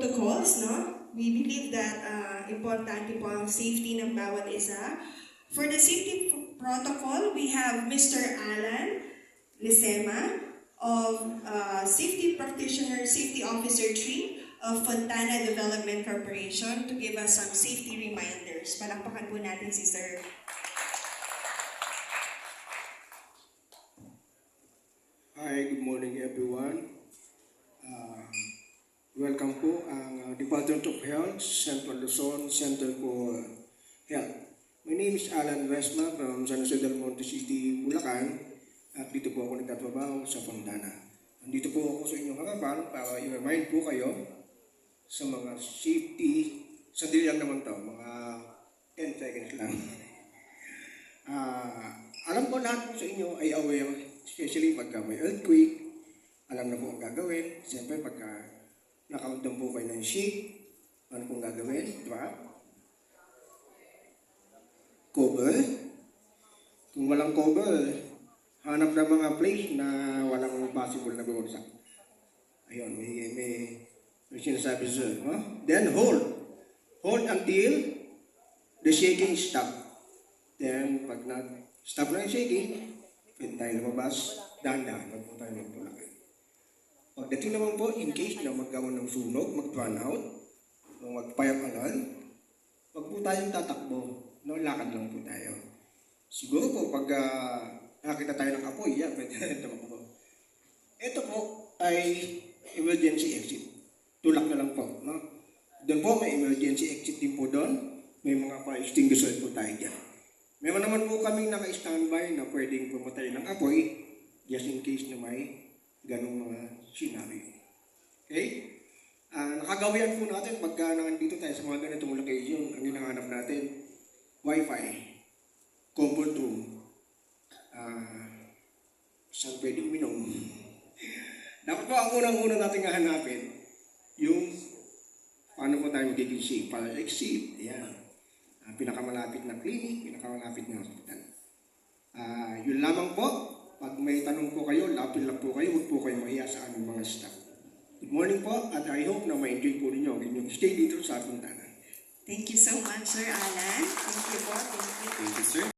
protocols, no? We believe that importante po ang safety ng bawat isa. For the safety protocol, we have Mr. Alan Lisema of Safety Practitioner, Safety Officer 3 of Fontana Development Corporation to give us some safety reminders. Palakpakan po natin si Sir. Hi, good morning everyone. Welcome po ang Department of Health, Central Luzon Center for Health. My name is Alan Resma from San Jose del Monte City, Bulacan. At dito po ako nagtatrabaho sa Fontana. Nandito po ako sa inyong harapan para i-remind po kayo sa mga safety. Sandali lang naman to, mga 10 seconds lang. Alam ko lahat po sa inyo ay aware, especially pagka may earthquake, alam na po ang gagawin. Siyempre pagka nakaundang po kayo ng sheet, ano pong gagawin? Drop. Cover. Kung walang cover, hanap ng mga place na walang possible na bumagsak. Ayun, may sinasabi sir. No? Then hold. Hold until the shaking stop. Then pag stop na yung shaking, pwede tayo lumabas, dahan-dahan, wag po tayo magpulakay. Pagdating naman po, in case na magkaroon ng sunog, mag-run out, o mag-fire alarm, wag po tayong tatakbo, no, lakad lang po tayo. Siguro po, pag nakita tayo ng apoy, pwede na tumakbo. Ito po ay emergency exit. Tulak na lang po. No? Doon po may emergency exit din po doon. May mga fire extinguisher po tayo dyan. Meron naman po kaming naka-standby na pwedeng pumatay ng apoy just in case na may ganong mga scenario. Okay? Nakagawian po natin pagka nandito tayo sa mga ganitong location, ang hinahanap natin, Wi-Fi, comfort room, saan pwede uminom. Dapat po ang unang-una natin hahanapin, yung paano po tayo magiging safe, para exit, yan. Pinakamalapit na clinic, pinakamalapit na hospital. Yun lamang po. Pag may tanong po kayo, lapit lang po kayo, huwag po kayo mahiya sa aming mga staff. Good morning po, at I hope na ma-enjoy po ninyo ang inyong stay dito sa Fontana. Thank you so much, Sir Alan. Thank you po. Thank you. Thank you, sir.